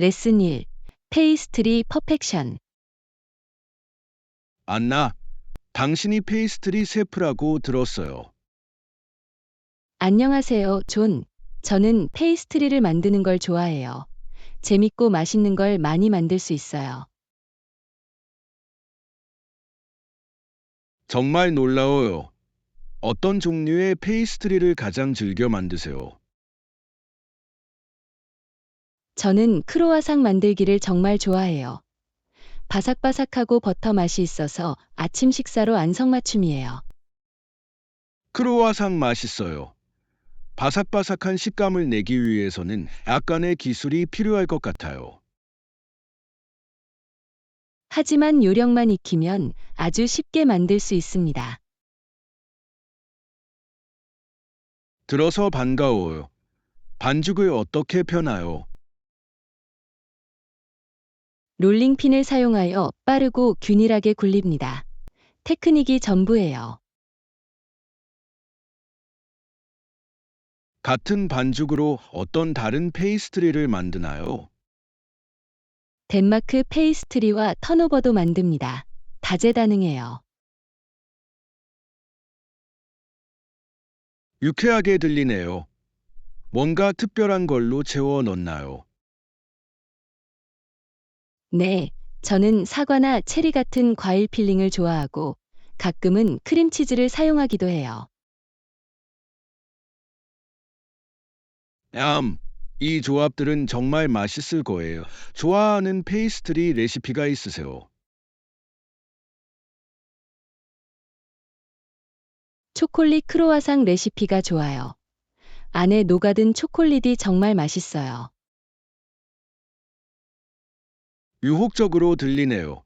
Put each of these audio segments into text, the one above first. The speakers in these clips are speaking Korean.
레슨 1. 페이스트리 퍼펙션. 안나, 당신이 페이스트리 셰프라고 들었어요. 안녕하세요, 존. 저는 페이스트리를 만드는 걸 좋아해요. 재밌고 맛있는 걸 많이 만들 수 있어요. 정말 놀라워요. 어떤 종류의 페이스트리를 가장 즐겨 만드세요? 저는 크로와상 만들기를 정말 좋아해요. 바삭바삭하고 버터 맛이 있어서 아침 식사로 안성맞춤이에요. 크로와상 맛있어요. 바삭바삭한 식감을 내기 위해서는 약간의 기술이 필요할 것 같아요. 하지만 요령만 익히면 아주 쉽게 만들 수 있습니다. 들어서 반가워요. 반죽을 어떻게 펴나요? 롤링핀을 사용하여 빠르고 균일하게 굴립니다. 테크닉이 전부예요. 같은 반죽으로 어떤 다른 페이스트리를 만드나요? 덴마크 페이스트리와 턴오버도 만듭니다. 다재다능해요. 유쾌하게 들리네요. 뭔가 특별한 걸로 채워 넣나요? 네, 저는 사과나 체리 같은 과일 필링을 좋아하고 가끔은 크림치즈를 사용하기도 해요. 이 조합들은 정말 맛있을 거예요. 좋아하는 페이스트리 레시피가 있으세요? 초콜릿 크로와상 레시피가 좋아요. 안에 녹아든 초콜릿이 정말 맛있어요. 유혹적으로 들리네요.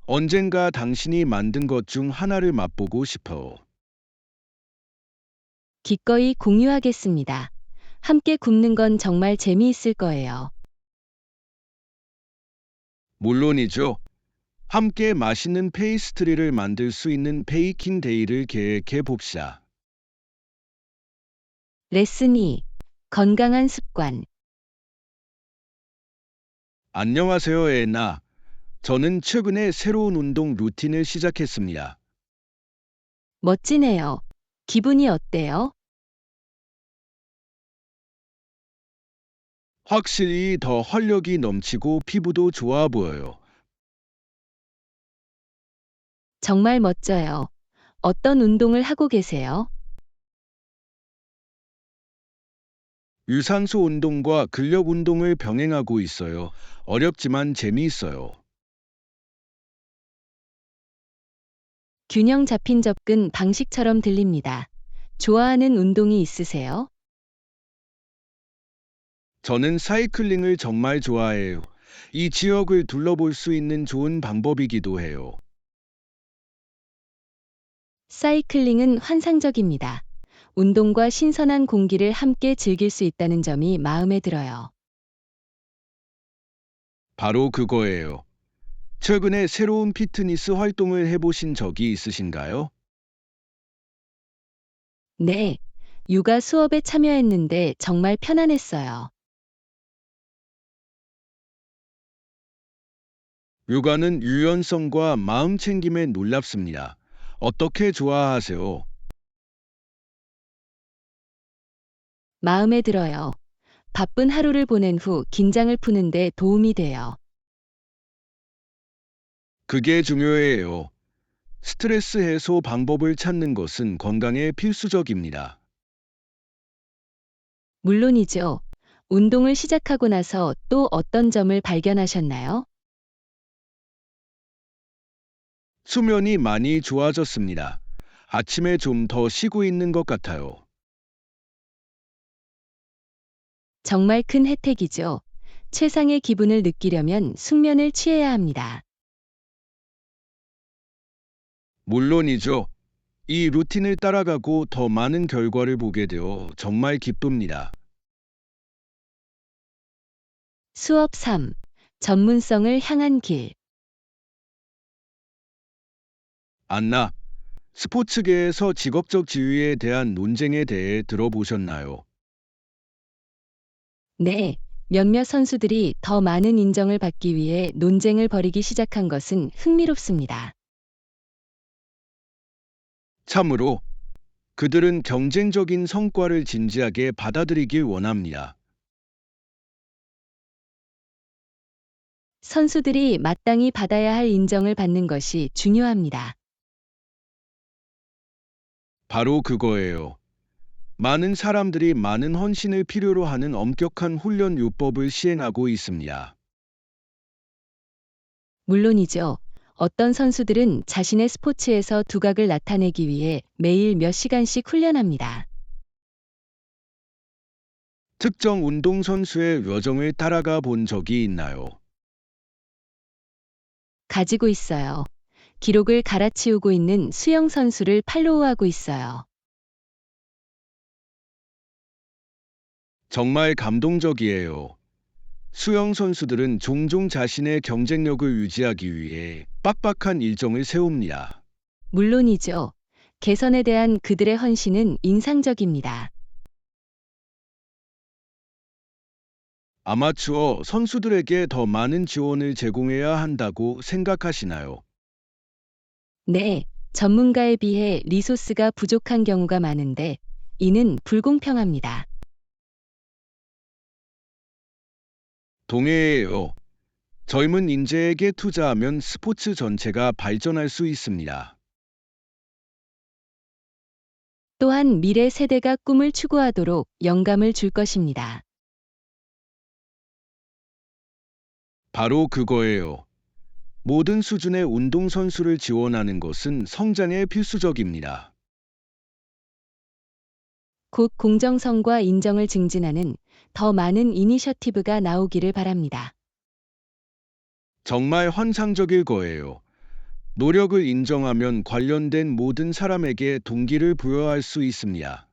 언젠가 당신이 만든 것 중 하나를 맛보고 싶어요. 기꺼이 공유하겠습니다. 함께 굽는 건 정말 재미있을 거예요. 물론이죠. 함께 맛있는 페이스트리를 만들 수 있는 베이킹 데이를 계획해 봅시다. 레슨 2. 건강한 습관. 안녕하세요, 애나. 저는 최근에 새로운 운동 루틴을 시작했습니다. 멋지네요. 기분이 어때요? 확실히 더 활력이 넘치고 피부도 좋아 보여요. 정말 멋져요. 어떤 운동을 하고 계세요? 유산소 운동과 근력 운동을 병행하고 있어요. 어렵지만 재미있어요. 균형 잡힌 접근 방식처럼 들립니다. 좋아하는 운동이 있으세요? 저는 사이클링을 정말 좋아해요. 이 지역을 둘러볼 수 있는 좋은 방법이기도 해요. 사이클링은 환상적입니다. 운동과 신선한 공기를 함께 즐길 수 있다는 점이 마음에 들어요. 바로 그거예요. 최근에 새로운 피트니스 활동을 해보신 적이 있으신가요? 네, 요가 수업에 참여했는데 정말 편안했어요. 요가는 유연성과 마음 챙김에 놀랍습니다. 어떻게 좋아하세요? 마음에 들어요. 바쁜 하루를 보낸 후 긴장을 푸는데 도움이 돼요. 그게 중요해요. 스트레스 해소 방법을 찾는 것은 건강에 필수적입니다. 물론이죠. 운동을 시작하고 나서 또 어떤 점을 발견하셨나요? 수면이 많이 좋아졌습니다. 아침에 좀 더 쉬고 있는 것 같아요. 정말 큰 혜택이죠. 최상의 기분을 느끼려면 숙면을 취해야 합니다. 물론이죠. 이 루틴을 따라가고 더 많은 결과를 보게 되어 정말 기쁩니다. 수업 3. 전문성을 향한 길. 안나, 스포츠계에서 직업적 지위에 대한 논쟁에 대해 들어보셨나요? 네, 몇몇 선수들이 더 많은 인정을 받기 위해 논쟁을 벌이기 시작한 것은 흥미롭습니다. 참으로 그들은 경쟁적인 성과를 진지하게 받아들이길 원합니다. 선수들이 마땅히 받아야 할 인정을 받는 것이 중요합니다. 바로 그거예요. 많은 사람들이 많은 헌신을 필요로 하는 엄격한 훈련 요법을 시행하고 있습니다. 물론이죠. 어떤 선수들은 자신의 스포츠에서 두각을 나타내기 위해 매일 몇 시간씩 훈련합니다. 특정 운동선수의 여정을 따라가 본 적이 있나요? 가지고 있어요. 기록을 갈아치우고 있는 수영 선수를 팔로우하고 있어요. 정말 감동적이에요. 수영 선수들은 종종 자신의 경쟁력을 유지하기 위해 빡빡한 일정을 세웁니다. 물론이죠. 개선에 대한 그들의 헌신은 인상적입니다. 아마추어 선수들에게 더 많은 지원을 제공해야 한다고 생각하시나요? 네, 전문가에 비해 리소스가 부족한 경우가 많은데 이는 불공평합니다. 동의해요. 젊은 인재에게 투자하면 스포츠 전체가 발전할 수 있습니다. 또한 미래 세대가 꿈을 추구하도록 영감을 줄 것입니다. 바로 그거예요. 모든 수준의 운동선수를 지원하는 것은 성장에 필수적입니다. 곧 공정성과 인정을 증진하는 더 많은 이니셔티브가 나오기를 바랍니다. 정말 환상적일 거예요. 노력을 인정하면 관련된 모든 사람에게 동기를 부여할 수 있습니다.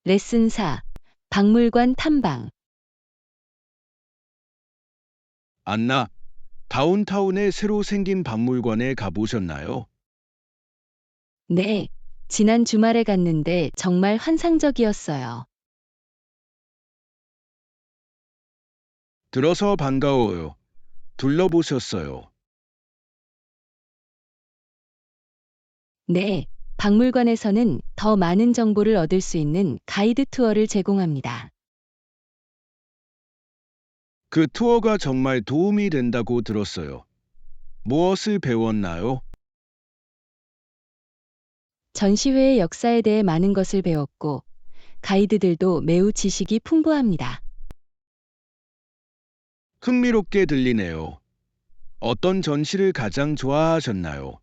레슨 4. 박물관 탐방. 안나, 다운타운에 새로 생긴 박물관에 가보셨나요? 네, 지난 주말에 갔는데 정말 환상적이었어요. 들어서 반가워요. 둘러보셨어요. 네, 박물관에서는 더 많은 정보를 얻을 수 있는 가이드 투어를 제공합니다. 그 투어가 정말 도움이 된다고 들었어요. 무엇을 배웠나요? 전시회의 역사에 대해 많은 것을 배웠고, 가이드들도 매우 지식이 풍부합니다. 흥미롭게 들리네요. 어떤 전시를 가장 좋아하셨나요?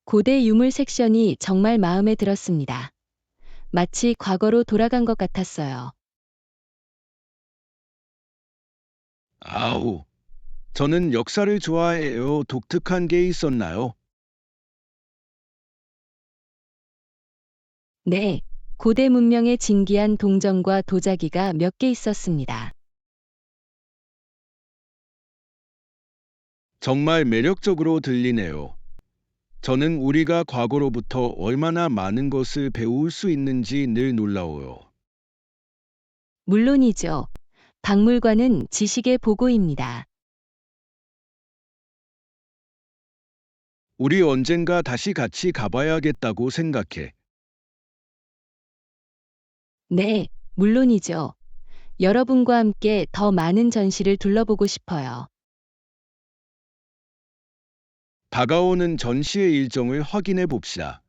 고대 유물 섹션이 정말 마음에 들었습니다. 마치 과거로 돌아간 것 같았어요. 아우, 저는 역사를 좋아해요. 독특한 게 있었나요? 네, 고대 문명의 진기한 동전과 도자기가 몇 개 있었습니다. 정말 매력적으로 들리네요. 저는 우리가 과거로부터 얼마나 많은 것을 배울 수 있는지 늘 놀라워요. 물론이죠. 박물관은 지식의 보고입니다. 우리 언젠가 다시 같이 가봐야겠다고 생각해. 네, 물론이죠. 여러분과 함께 더 많은 전시를 둘러보고 싶어요. 다가오는 전시의 일정을 확인해 봅시다.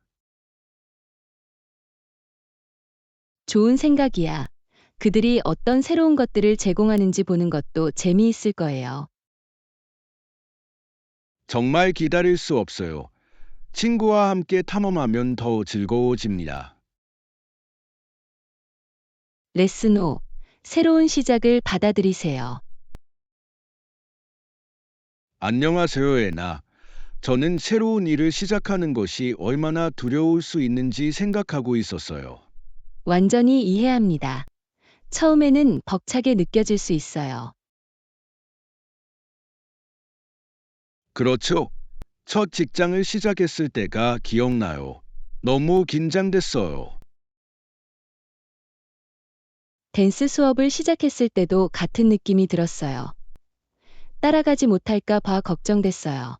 좋은 생각이야. 그들이 어떤 새로운 것들을 제공하는지 보는 것도 재미있을 거예요. 정말 기다릴 수 없어요. 친구와 함께 탐험하면 더 즐거워집니다. 레슨 5. 새로운 시작을 받아들이세요. 안녕하세요, 애나. 저는 새로운 일을 시작하는 것이 얼마나 두려울 수 있는지 생각하고 있었어요. 완전히 이해합니다. 처음에는 벅차게 느껴질 수 있어요. 그렇죠. 첫 직장을 시작했을 때가 기억나요. 너무 긴장됐어요. 댄스 수업을 시작했을 때도 같은 느낌이 들었어요. 따라가지 못할까 봐 걱정됐어요.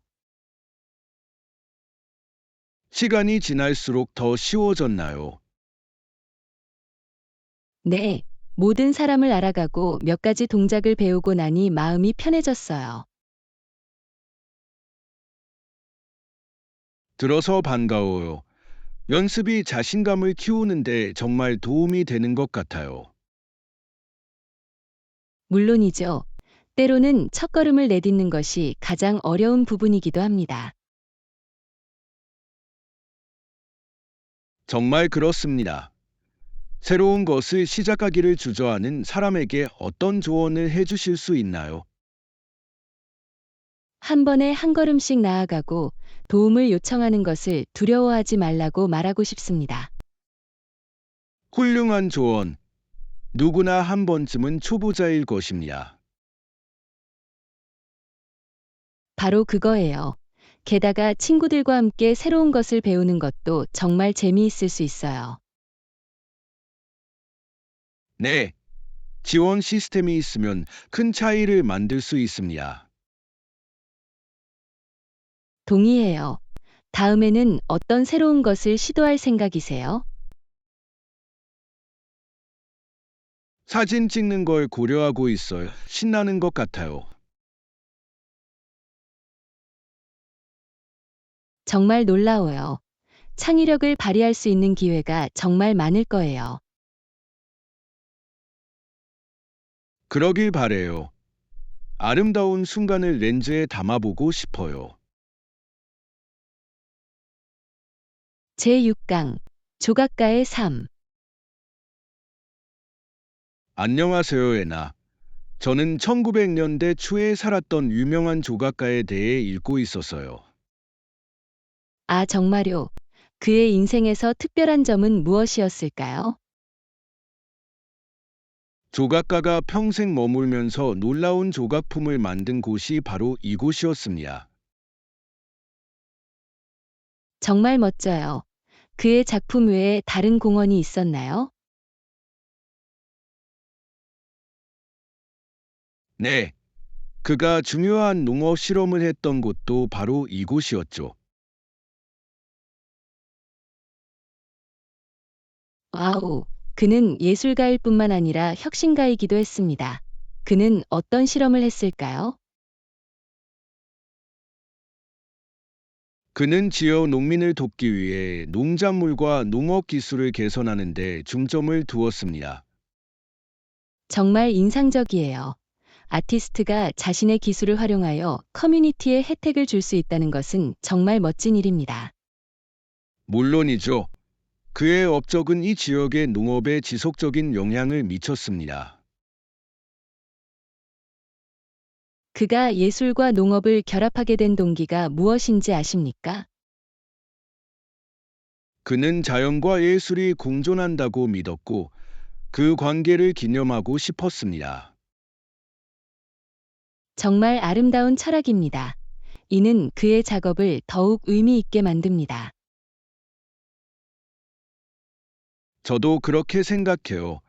시간이 지날수록 더 쉬워졌나요? 네, 모든 사람을 알아가고 몇 가지 동작을 배우고 나니 마음이 편해졌어요. 들어서 반가워요. 연습이 자신감을 키우는데 정말 도움이 되는 것 같아요. 물론이죠. 때로는 첫걸음을 내딛는 것이 가장 어려운 부분이기도 합니다. 정말 그렇습니다. 새로운 것을 시작하기를 주저하는 사람에게 어떤 조언을 해주실 수 있나요? 한 번에 한 걸음씩 나아가고 도움을 요청하는 것을 두려워하지 말라고 말하고 싶습니다. 훌륭한 조언. 누구나 한 번쯤은 초보자일 것입니다. 바로 그거예요. 게다가 친구들과 함께 새로운 것을 배우는 것도 정말 재미있을 수 있어요. 네, 지원 시스템이 있으면 큰 차이를 만들 수 있습니다. 동의해요. 다음에는 어떤 새로운 것을 시도할 생각이세요? 사진 찍는 걸 고려하고 있어요. 신나는 것 같아요. 정말 놀라워요. 창의력을 발휘할 수 있는 기회가 정말 많을 거예요. 그러길 바래요. 아름다운 순간을 렌즈에 담아보고 싶어요. 제6강 조각가의 삶. 안녕하세요, 애나. 저는 1900년대 초에 살았던 유명한 조각가에 대해 읽고 있었어요. 아, 정말요? 그의 인생에서 특별한 점은 무엇이었을까요? 조각가가 평생 머물면서 놀라운 조각품을 만든 곳이 바로 이곳이었습니다. 정말 멋져요. 그의 작품 외에 다른 공헌이 있었나요? 네, 그가 중요한 농업 실험을 했던 곳도 바로 이곳이었죠. 와우, 그는 예술가일 뿐만 아니라 혁신가이기도 했습니다. 그는 어떤 실험을 했을까요? 그는 지역 농민을 돕기 위해 농작물과 농업 기술을 개선하는 데 중점을 두었습니다. 정말 인상적이에요. 아티스트가 자신의 기술을 활용하여 커뮤니티에 혜택을 줄 수 있다는 것은 정말 멋진 일입니다. 물론이죠. 그의 업적은 이 지역의 농업에 지속적인 영향을 미쳤습니다. 그가 예술과 농업을 결합하게 된 동기가 무엇인지 아십니까? 그는 자연과 예술이 공존한다고 믿었고 그 관계를 기념하고 싶었습니다. 정말 아름다운 철학입니다. 이는 그의 작업을 더욱 의미 있게 만듭니다. 저도 그렇게 생각해요.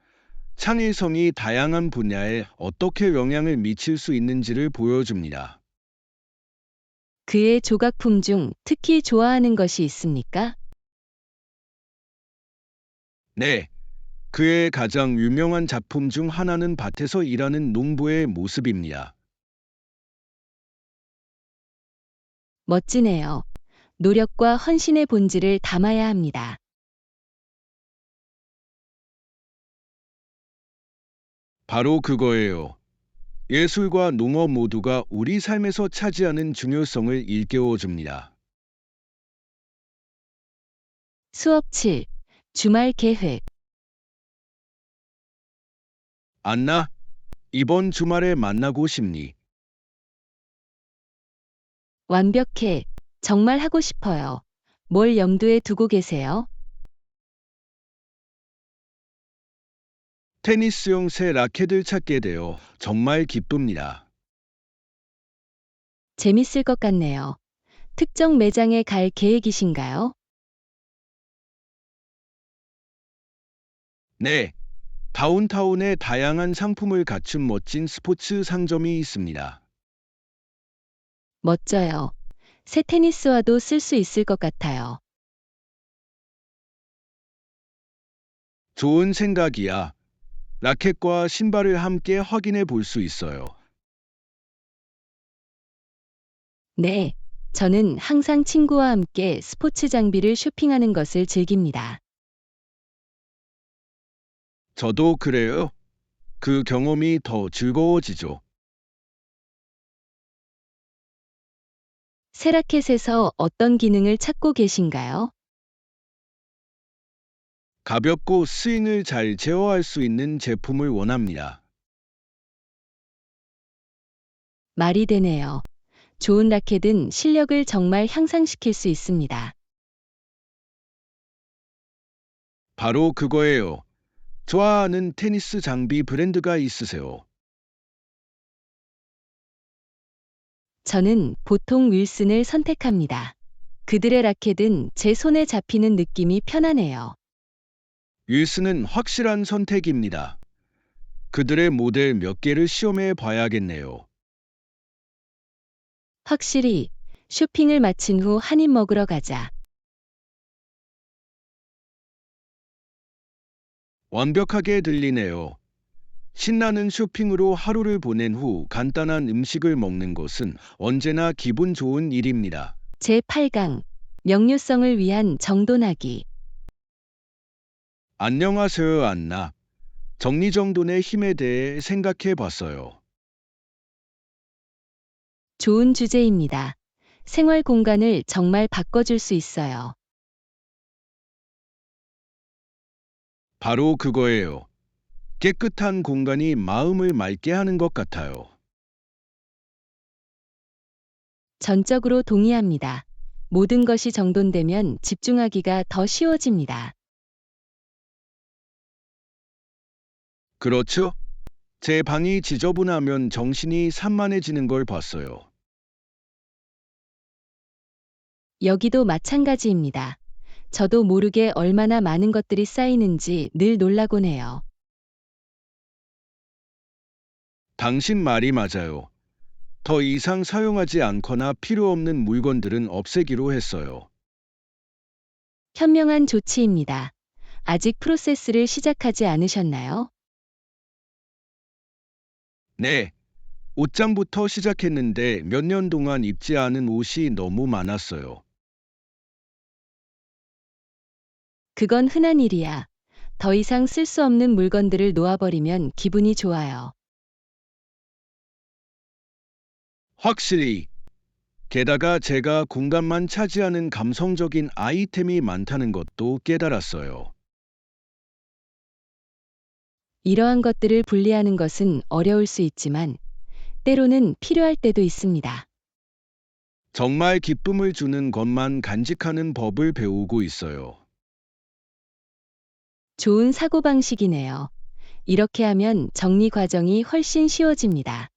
창의성이 다양한 분야에 어떻게 영향을 미칠 수 있는지를 보여줍니다. 그의 조각품 중 특히 좋아하는 것이 있습니까? 네, 그의 가장 유명한 작품 중 하나는 밭에서 일하는 농부의 모습입니다. 멋지네요. 노력과 헌신의 본질을 담아야 합니다. 바로 그거예요. 예술과 농업 모두가 우리 삶에서 차지하는 중요성을 일깨워 줍니다. 수업 7. 주말 계획. 안나, 이번 주말에 만나고 싶니? 완벽해. 정말 하고 싶어요. 뭘 염두에 두고 계세요? 테니스용 새 라켓을 찾게 되어 정말 기쁩니다. 재밌을 것 같네요. 특정 매장에 갈 계획이신가요? 네, 다운타운에 다양한 상품을 갖춘 멋진 스포츠 상점이 있습니다. 멋져요. 새 테니스화도 쓸 수 있을 것 같아요. 좋은 생각이야. 라켓과 신발을 함께 확인해 볼 수 있어요. 네, 저는 항상 친구와 함께 스포츠 장비를 쇼핑하는 것을 즐깁니다. 저도 그래요. 그 경험이 더 즐거워지죠. 새 라켓에서 어떤 기능을 찾고 계신가요? 가볍고 스윙을 잘 제어할 수 있는 제품을 원합니다. 말이 되네요. 좋은 라켓은 실력을 정말 향상시킬 수 있습니다. 바로 그거예요. 좋아하는 테니스 장비 브랜드가 있으세요? 저는 보통 윌슨을 선택합니다. 그들의 라켓은 제 손에 잡히는 느낌이 편하네요. 윌슨은 확실한 선택입니다. 그들의 모델 몇 개를 시험해 봐야겠네요. 확실히 쇼핑을 마친 후 한입 먹으러 가자. 완벽하게 들리네요. 신나는 쇼핑으로 하루를 보낸 후 간단한 음식을 먹는 것은 언제나 기분 좋은 일입니다. 제8강 명료성을 위한 정돈하기. 안녕하세요, 안나. 정리정돈의 힘에 대해 생각해 봤어요. 좋은 주제입니다. 생활 공간을 정말 바꿔줄 수 있어요. 바로 그거예요. 깨끗한 공간이 마음을 맑게 하는 것 같아요. 전적으로 동의합니다. 모든 것이 정돈되면 집중하기가 더 쉬워집니다. 그렇죠? 제 방이 지저분하면 정신이 산만해지는 걸 봤어요. 여기도 마찬가지입니다. 저도 모르게 얼마나 많은 것들이 쌓이는지 늘 놀라곤 해요. 당신 말이 맞아요. 더 이상 사용하지 않거나 필요 없는 물건들은 없애기로 했어요. 현명한 조치입니다. 아직 프로세스를 시작하지 않으셨나요? 네, 옷장부터 시작했는데 몇 년 동안 입지 않은 옷이 너무 많았어요. 그건 흔한 일이야. 더 이상 쓸 수 없는 물건들을 놓아버리면 기분이 좋아요. 확실히. 게다가 제가 공간만 차지하는 감성적인 아이템이 많다는 것도 깨달았어요. 이러한 것들을 분리하는 것은 어려울 수 있지만 때로는 필요할 때도 있습니다. 정말 기쁨을 주는 것만 간직하는 법을 배우고 있어요. 좋은 사고방식이네요. 이렇게 하면 정리 과정이 훨씬 쉬워집니다.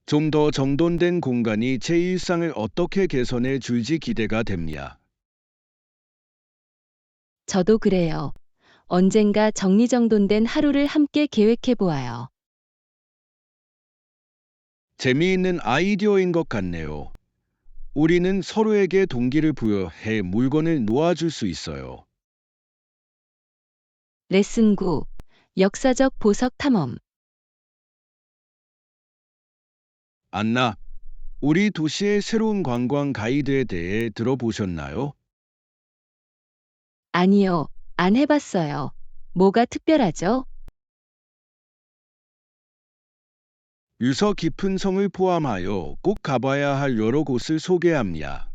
좀 더 정돈된 공간이 제 일상을 어떻게 개선해 줄지 기대가 됩니다. 저도 그래요. 언젠가 정리정돈된 하루를 함께 계획해 보아요. 재미있는 아이디어인 것 같네요. 우리는 서로에게 동기를 부여해 물건을 놓아줄 수 있어요. 레슨 9. 역사적 보석 탐험. 안나, 우리 도시의 새로운 관광 가이드에 대해 들어보셨나요? 아니요, 안 해봤어요. 뭐가 특별하죠? 유서 깊은 성을 포함하여 꼭 가봐야 할 여러 곳을 소개합니다.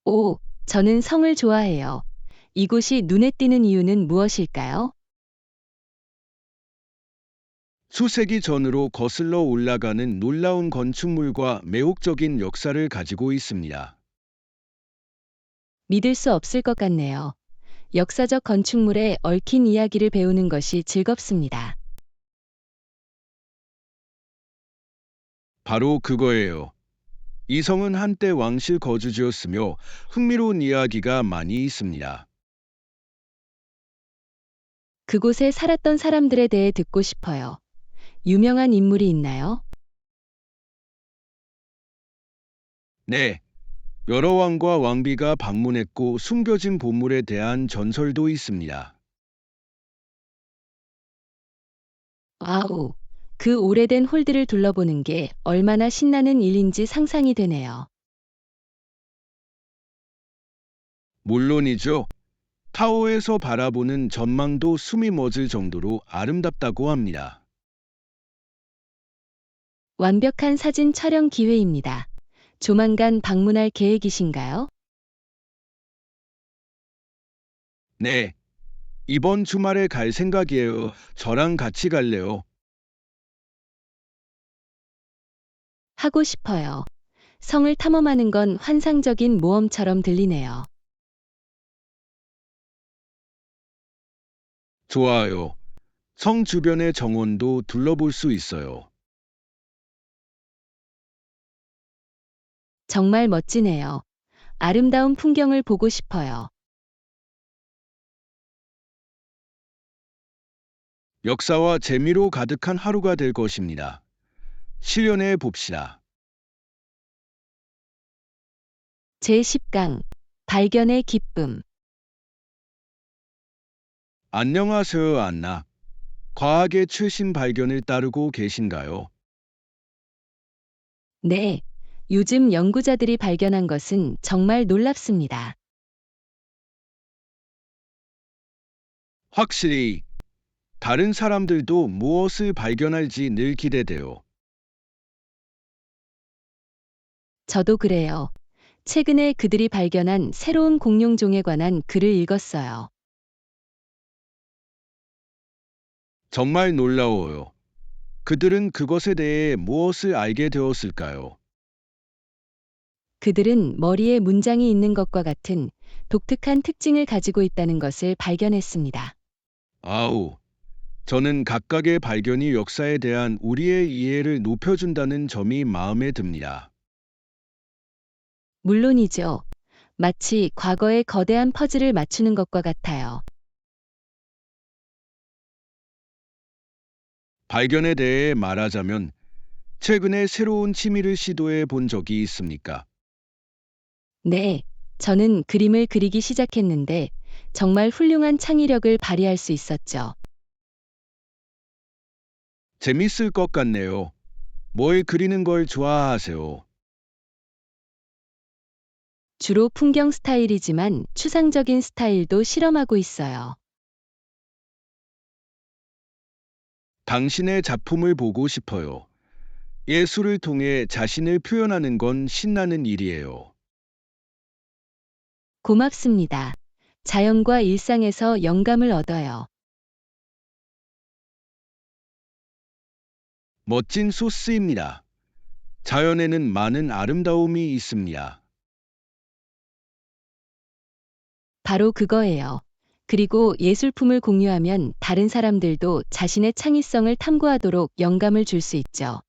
오, 저는 성을 좋아해요. 이곳이 눈에 띄는 이유는 무엇일까요? 수세기 전으로 거슬러 올라가는 놀라운 건축물과 매혹적인 역사를 가지고 있습니다. 믿을 수 없을 것 같네요. 역사적 건축물에 얽힌 이야기를 배우는 것이 즐겁습니다. 바로 그거예요. 이 성은 한때 왕실 거주지였으며 흥미로운 이야기가 많이 있습니다. 그곳에 살았던 사람들에 대해 듣고 싶어요. 유명한 인물이 있나요? 네, 여러 왕과 왕비가 방문했고 숨겨진 보물에 대한 전설도 있습니다. 와우. 그 오래된 홀들을 둘러보는 게 얼마나 신나는 일인지 상상이 되네요. 물론이죠. 타워에서 바라보는 전망도 숨이 멎을 정도로 아름답다고 합니다. 완벽한 사진 촬영 기회입니다. 조만간 방문할 계획이신가요? 네, 이번 주말에 갈 생각이에요. 저랑 같이 갈래요. 하고 싶어요. 성을 탐험하는 건 환상적인 모험처럼 들리네요. 좋아요. 성 주변의 정원도 둘러볼 수 있어요. 정말 멋지네요. 아름다운 풍경을 보고 싶어요. 역사와 재미로 가득한 하루가 될 것입니다. 실현해 봅시다. 제10강 발견의 기쁨. 안녕하세요, 안나. 과학의 최신 발견을 따르고 계신가요? 네. 요즘 연구자들이 발견한 것은 정말 놀랍습니다. 확실히 다른 사람들도 무엇을 발견할지 늘 기대돼요. 저도 그래요. 최근에 그들이 발견한 새로운 공룡종에 관한 글을 읽었어요. 정말 놀라워요. 그들은 그것에 대해 무엇을 알게 되었을까요? 그들은 머리에 문장이 있는 것과 같은 독특한 특징을 가지고 있다는 것을 발견했습니다. 아우, 저는 각각의 발견이 역사에 대한 우리의 이해를 높여준다는 점이 마음에 듭니다. 물론이죠. 마치 과거의 거대한 퍼즐을 맞추는 것과 같아요. 발견에 대해 말하자면 최근에 새로운 취미를 시도해 본 적이 있습니까? 네, 저는 그림을 그리기 시작했는데 정말 훌륭한 창의력을 발휘할 수 있었죠. 재밌을 것 같네요. 뭘 그리는 걸 좋아하세요? 주로 풍경 스타일이지만 추상적인 스타일도 실험하고 있어요. 당신의 작품을 보고 싶어요. 예술을 통해 자신을 표현하는 건 신나는 일이에요. 고맙습니다. 자연과 일상에서 영감을 얻어요. 멋진 소스입니다. 자연에는 많은 아름다움이 있습니다. 바로 그거예요. 그리고 예술품을 공유하면 다른 사람들도 자신의 창의성을 탐구하도록 영감을 줄 수 있죠.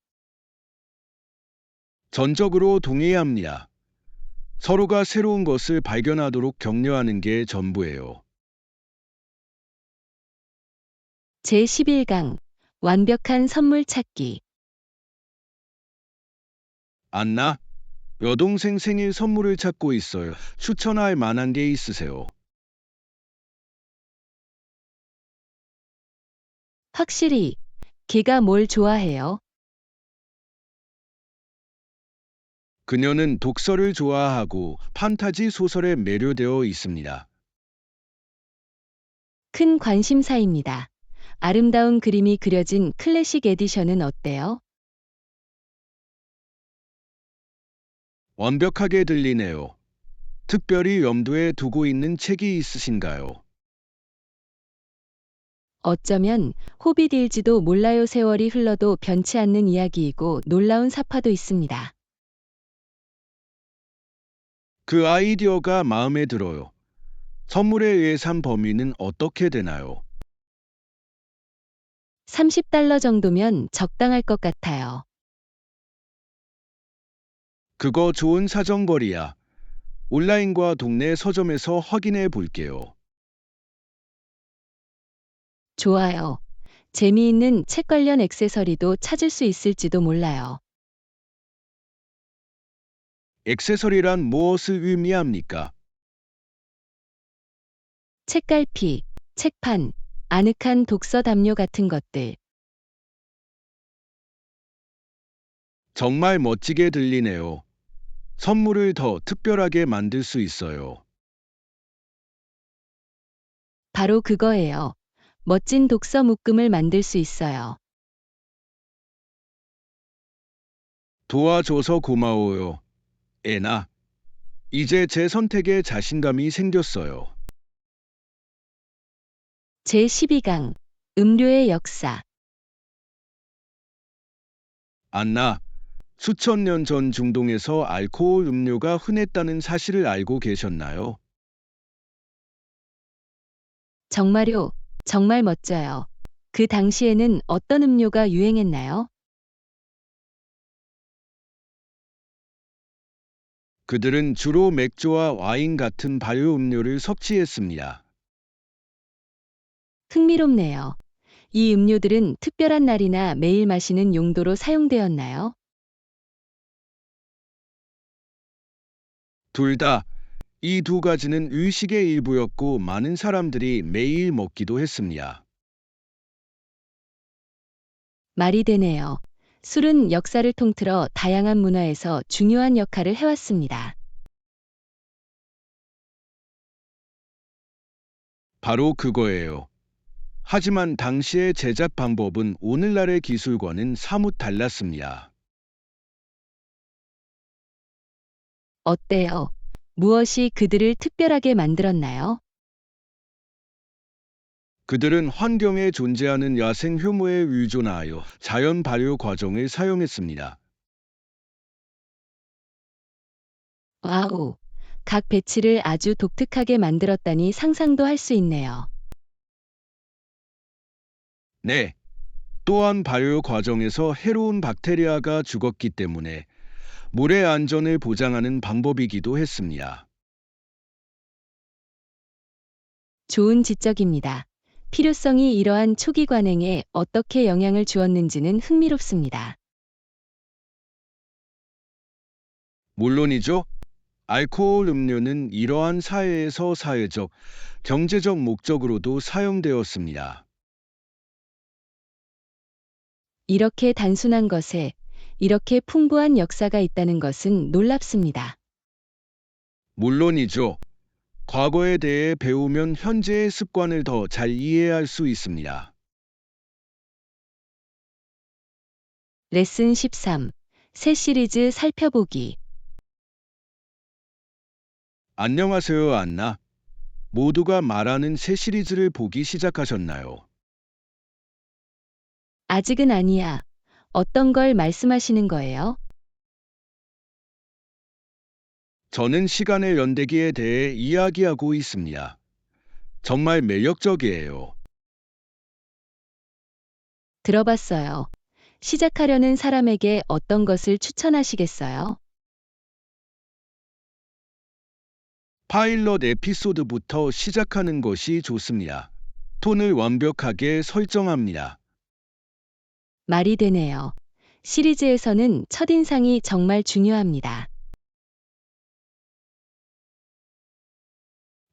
전적으로 동의합니다. 서로가 새로운 것을 발견하도록 격려하는 게 전부예요. 제11강 완벽한 선물 찾기. 안나, 여동생 생일 선물을 찾고 있어요. 추천할 만한 게 있으세요? 확실히 걔가 뭘 좋아해요? 그녀는 독서를 좋아하고 판타지 소설에 매료되어 있습니다. 큰 관심사입니다. 아름다운 그림이 그려진 클래식 에디션은 어때요? 완벽하게 들리네요. 특별히 염두에 두고 있는 책이 있으신가요? 어쩌면 호빗일지도 몰라요. 세월이 흘러도 변치 않는 이야기이고 놀라운 사파도 있습니다. 그 아이디어가 마음에 들어요. 선물의 예산 범위는 어떻게 되나요? $30 정도면 적당할 것 같아요. 그거 좋은 사정거리야. 온라인과 동네 서점에서 확인해 볼게요. 좋아요. 재미있는 책 관련 액세서리도 찾을 수 있을지도 몰라요. 액세서리란 무엇을 의미합니까? 책갈피, 책판, 아늑한 독서 담요 같은 것들. 정말 멋지게 들리네요. 선물을 더 특별하게 만들 수 있어요. 바로 그거예요. 멋진 독서 묶음을 만들 수 있어요. 도와줘서 고마워요. 애나, 이제 제 선택에 자신감이 생겼어요. 제12강 음료의 역사. 안나, 수천 년 전 중동에서 알코올 음료가 흔했다는 사실을 알고 계셨나요? 정말요? 정말 멋져요. 그 당시에는 어떤 음료가 유행했나요? 그들은 주로 맥주와 와인 같은 발효 음료를 섭취했습니다. 흥미롭네요. 이 음료들은 특별한 날이나 매일 마시는 용도로 사용되었나요? 둘 다, 이 두 가지는 의식의 일부였고 많은 사람들이 매일 먹기도 했습니다. 말이 되네요. 술은 역사를 통틀어 다양한 문화에서 중요한 역할을 해왔습니다. 바로 그거예요. 하지만 당시의 제작 방법은 오늘날의 기술과는 사뭇 달랐습니다. 어때요? 무엇이 그들을 특별하게 만들었나요? 그들은 환경에 존재하는 야생 효모에 의존하여 자연 발효 과정을 사용했습니다. 와우. 각 배치를 아주 독특하게 만들었다니 상상도 할 수 있네요. 네. 또한 발효 과정에서 해로운 박테리아가 죽었기 때문에 물의 안전을 보장하는 방법이기도 했습니다. 좋은 지적입니다. 필요성이 이러한 초기 관행에 어떻게 영향을 주었는지는 흥미롭습니다. 물론이죠. 알코올 음료는 이러한 사회에서 사회적, 경제적 목적으로도 사용되었습니다. 이렇게 단순한 것에 이렇게 풍부한 역사가 있다는 것은 놀랍습니다. 물론이죠. 과거에 대해 배우면 현재의 습관을 더 잘 이해할 수 있습니다. 레슨 13. 새 시리즈 살펴보기. 안녕하세요, 안나. 모두가 말하는 새 시리즈를 보기 시작하셨나요? 아직은 아니야. 어떤 걸 말씀하시는 거예요? 저는 시간의 연대기에 대해 이야기하고 있습니다. 정말 매력적이에요. 들어봤어요. 시작하려는 사람에게 어떤 것을 추천하시겠어요? 파일럿 에피소드부터 시작하는 것이 좋습니다. 톤을 완벽하게 설정합니다. 말이 되네요. 시리즈에서는 첫인상이 정말 중요합니다.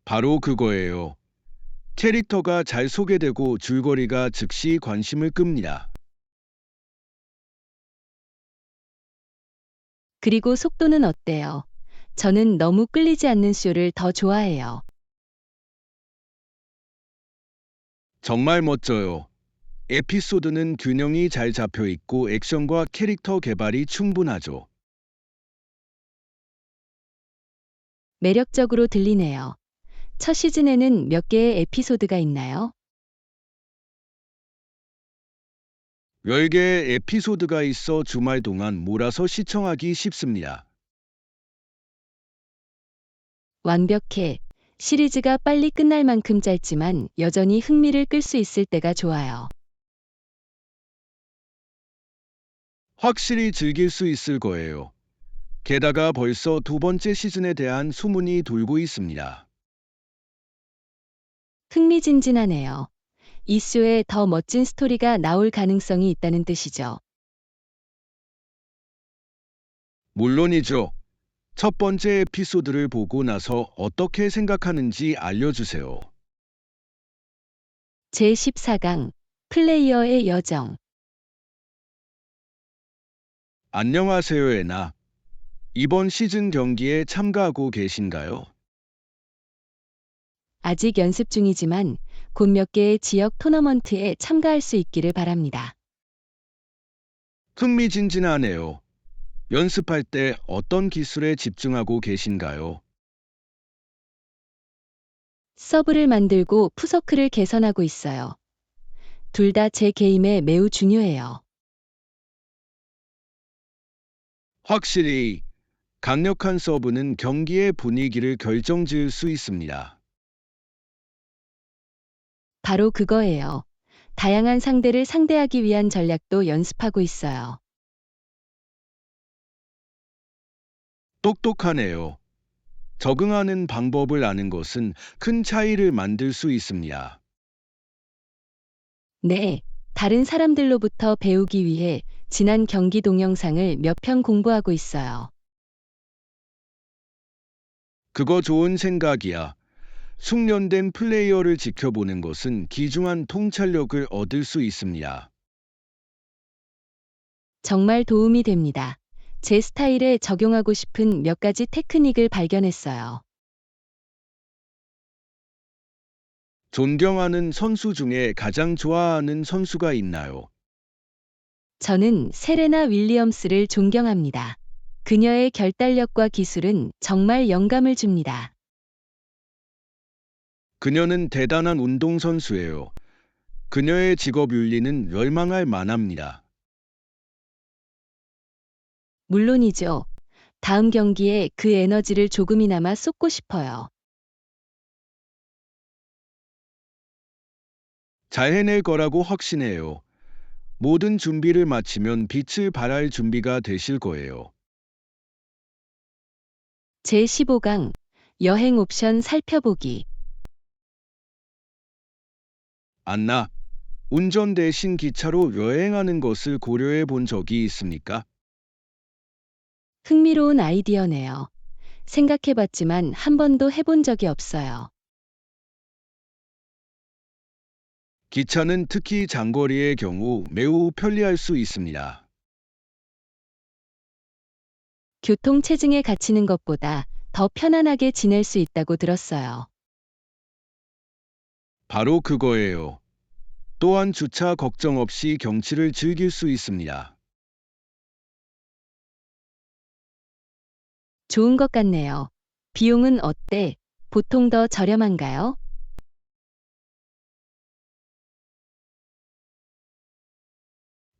바로 그거예요. 캐릭터가 잘 소개되고 줄거리가 즉시 관심을 끕니다. 그리고 속도는 어때요? 저는 너무 끌리지 않는 쇼를 더 좋아해요. 정말 멋져요. 에피소드는 균형이 잘 잡혀 있고 액션과 캐릭터 개발이 충분하죠. 매력적으로 들리네요. 첫 시즌에는 몇 개의 에피소드가 있나요? 10개의 에피소드가 있어 주말 동안 몰아서 시청하기 쉽습니다. 완벽해. 시리즈가 빨리 끝날 만큼 짧지만 여전히 흥미를 끌 수 있을 때가 좋아요. 확실히 즐길 수 있을 거예요. 게다가 벌써 두 번째 시즌에 대한 소문이 돌고 있습니다. 흥미진진하네요. 이슈에 더 멋진 스토리가 나올 가능성이 있다는 뜻이죠. 물론이죠. 첫 번째 에피소드를 보고 나서 어떻게 생각하는지 알려주세요. 제14강 플레이어의 여정. 안녕하세요, 애나. 이번 시즌 경기에 참가하고 계신가요? 아직 연습 중이지만 곧 몇 개의 지역 토너먼트에 참가할 수 있기를 바랍니다. 흥미진진하네요. 연습할 때 어떤 기술에 집중하고 계신가요? 서브를 만들고 푸서크를 개선하고 있어요. 둘 다 제 게임에 매우 중요해요. 확실히 강력한 서브는 경기의 분위기를 결정지을 수 있습니다. 바로 그거예요. 다양한 상대를 상대하기 위한 전략도 연습하고 있어요. 똑똑하네요. 적응하는 방법을 아는 것은 큰 차이를 만들 수 있습니다. 네, 다른 사람들로부터 배우기 위해 지난 경기 동영상을 몇 편 공부하고 있어요. 그거 좋은 생각이야. 숙련된 플레이어를 지켜보는 것은 귀중한 통찰력을 얻을 수 있습니다. 정말 도움이 됩니다. 제 스타일에 적용하고 싶은 몇 가지 테크닉을 발견했어요. 존경하는 선수 중에 가장 좋아하는 선수가 있나요? 저는 세레나 윌리엄스를 존경합니다. 그녀의 결단력과 기술은 정말 영감을 줍니다. 그녀는 대단한 운동선수예요. 그녀의 직업 윤리는 열망할 만합니다. 물론이죠. 다음 경기에 그 에너지를 조금이나마 쏟고 싶어요. 잘 해낼 거라고 확신해요. 모든 준비를 마치면 빛을 발할 준비가 되실 거예요. 제15강 여행 옵션 살펴보기. 안나, 운전 대신 기차로 여행하는 것을 고려해 본 적이 있습니까? 흥미로운 아이디어네요. 생각해봤지만 한 번도 해본 적이 없어요. 기차는 특히 장거리의 경우 매우 편리할 수 있습니다. 교통체증에 갇히는 것보다 더 편안하게 지낼 수 있다고 들었어요. 바로 그거예요. 또한 주차 걱정 없이 경치를 즐길 수 있습니다. 좋은 것 같네요. 비용은 어때? 보통 더 저렴한가요?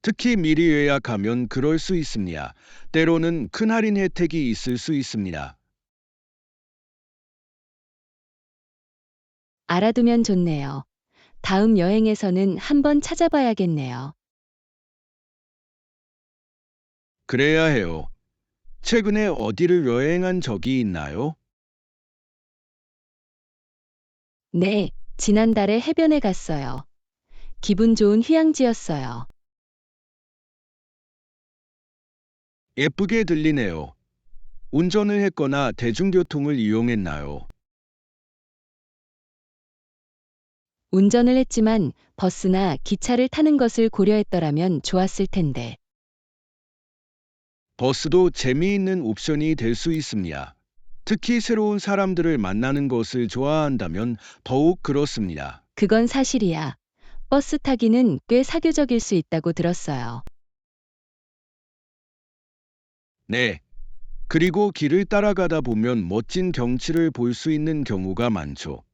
특히 미리 예약하면 그럴 수 있습니다. 때로는 큰 할인 혜택이 있을 수 있습니다. 알아두면 좋네요. 다음 여행에서는 한번 찾아봐야겠네요. 그래야 해요. 최근에 어디를 여행한 적이 있나요? 네, 지난달에 해변에 갔어요. 기분 좋은 휴양지였어요. 예쁘게 들리네요. 운전을 했거나 대중교통을 이용했나요? 운전을 했지만 버스나 기차를 타는 것을 고려했더라면 좋았을 텐데. 버스도 재미있는 옵션이 될 수 있습니다. 특히 새로운 사람들을 만나는 것을 좋아한다면 더욱 그렇습니다. 그건 사실이야. 버스 타기는 꽤 사교적일 수 있다고 들었어요. 네. 그리고 길을 따라가다 보면 멋진 경치를 볼 수 있는 경우가 많죠.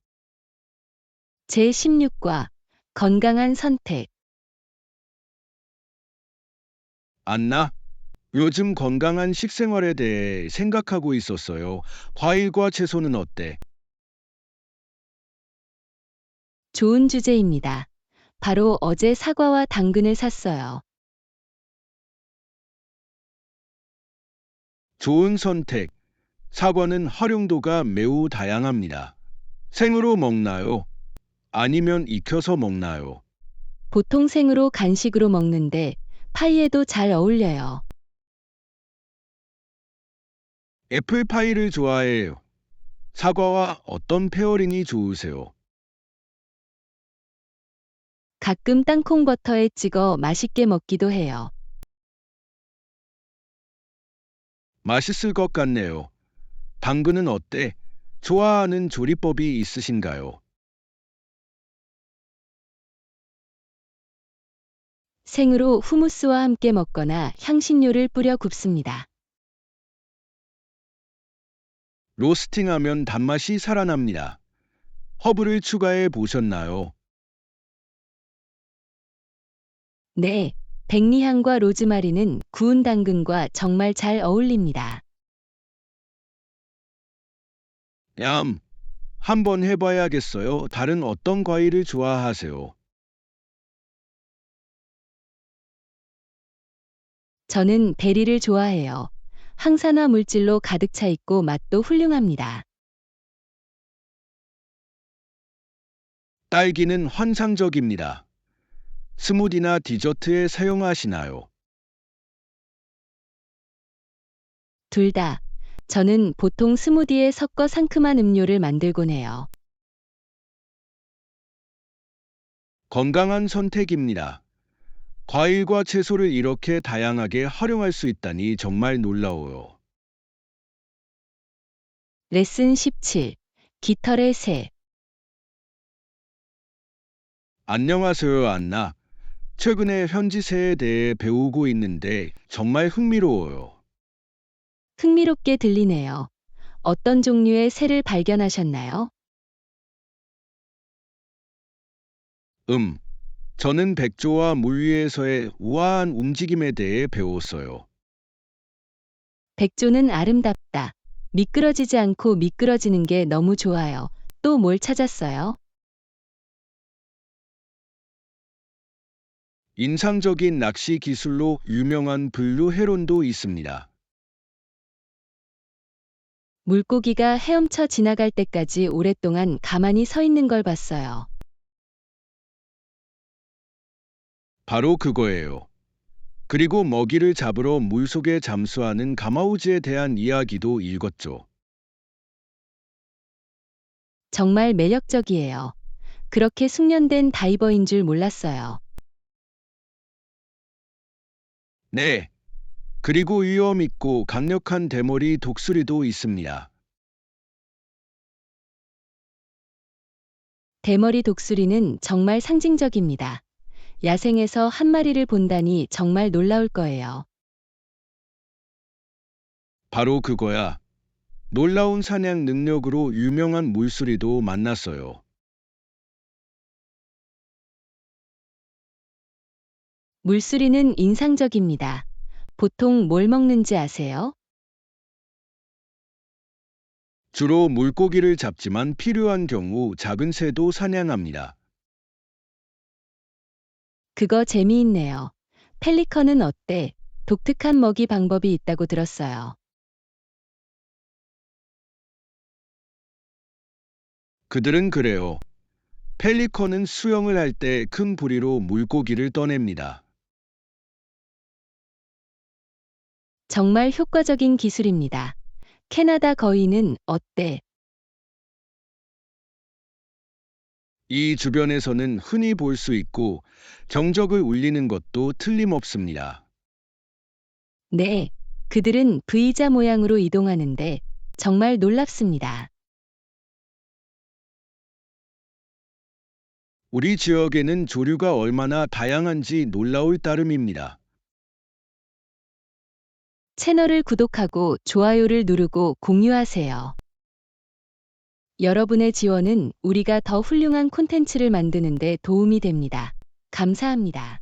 제16과 건강한 선택. 안나, 요즘 건강한 식생활에 대해 생각하고 있었어요. 과일과 채소는 어때? 좋은 주제입니다. 바로 어제 사과와 당근을 샀어요. 좋은 선택. 사과는 활용도가 매우 다양합니다. 생으로 먹나요? 아니면 익혀서 먹나요? 보통 생으로 간식으로 먹는데 파이에도 잘 어울려요. 애플파이를 좋아해요. 사과와 어떤 페어링이 좋으세요? 가끔 땅콩 버터에 찍어 맛있게 먹기도 해요. 맛있을 것 같네요. 당근은 어때? 좋아하는 조리법이 있으신가요? 생으로 후무스와 함께 먹거나 향신료를 뿌려 굽습니다. 로스팅하면 단맛이 살아납니다. 허브를 추가해 보셨나요? 네, 백리향과 로즈마리는 구운 당근과 정말 잘 어울립니다. 얌, 한번 해봐야겠어요. 다른 어떤 과일을 좋아하세요? 저는 베리를 좋아해요. 항산화 물질로 가득 차 있고 맛도 훌륭합니다. 딸기는 환상적입니다. 스무디나 디저트에 사용하시나요? 둘 다. 저는 보통 스무디에 섞어 상큼한 음료를 만들곤 해요. 건강한 선택입니다. 과일과 채소를 이렇게 다양하게 활용할 수 있다니 정말 놀라워요. 레슨 17. 깃털의 새. 안녕하세요, 안나. 최근에 현지새에 대해 배우고 있는데 정말 흥미로워요. 흥미롭게 들리네요. 어떤 종류의 새를 발견하셨나요? 음, 저는 백조와 물 위에서의 우아한 움직임에 대해 배웠어요. 백조는 아름답다. 미끄러지지 않고 미끄러지는 게 너무 좋아요. 또 뭘 찾았어요? 인상적인 낚시 기술로 유명한 블루 헤론도 있습니다. 물고기가 헤엄쳐 지나갈 때까지 오랫동안 가만히 서 있는 걸 봤어요. 바로 그거예요. 그리고 먹이를 잡으러 물속에 잠수하는 가마우지에 대한 이야기도 읽었죠. 정말 매력적이에요. 그렇게 숙련된 다이버인 줄 몰랐어요. 네. 그리고 위험 있고 강력한 대머리 독수리도 있습니다. 대머리 독수리는 정말 상징적입니다. 야생에서 한 마리를 본다니 정말 놀라울 거예요. 바로 그거야. 놀라운 사냥 능력으로 유명한 물수리도 만났어요. 물수리는 인상적입니다. 보통 뭘 먹는지 아세요? 주로 물고기를 잡지만 필요한 경우 작은 새도 사냥합니다. 그거 재미있네요. 펠리컨은 어때? 독특한 먹이 방법이 있다고 들었어요. 그들은 그래요. 펠리컨은 수영을 할 때 큰 부리로 물고기를 떠냅니다. 정말 효과적인 기술입니다. 캐나다 거위는 어때? 이 주변에서는 흔히 볼 수 있고 경적을 울리는 것도 틀림없습니다. 네, 그들은 V자 모양으로 이동하는데 정말 놀랍습니다. 우리 지역에는 조류가 얼마나 다양한지 놀라울 따름입니다. 채널을 구독하고 좋아요를 누르고 공유하세요. 여러분의 지원은 우리가 더 훌륭한 콘텐츠를 만드는 데 도움이 됩니다. 감사합니다.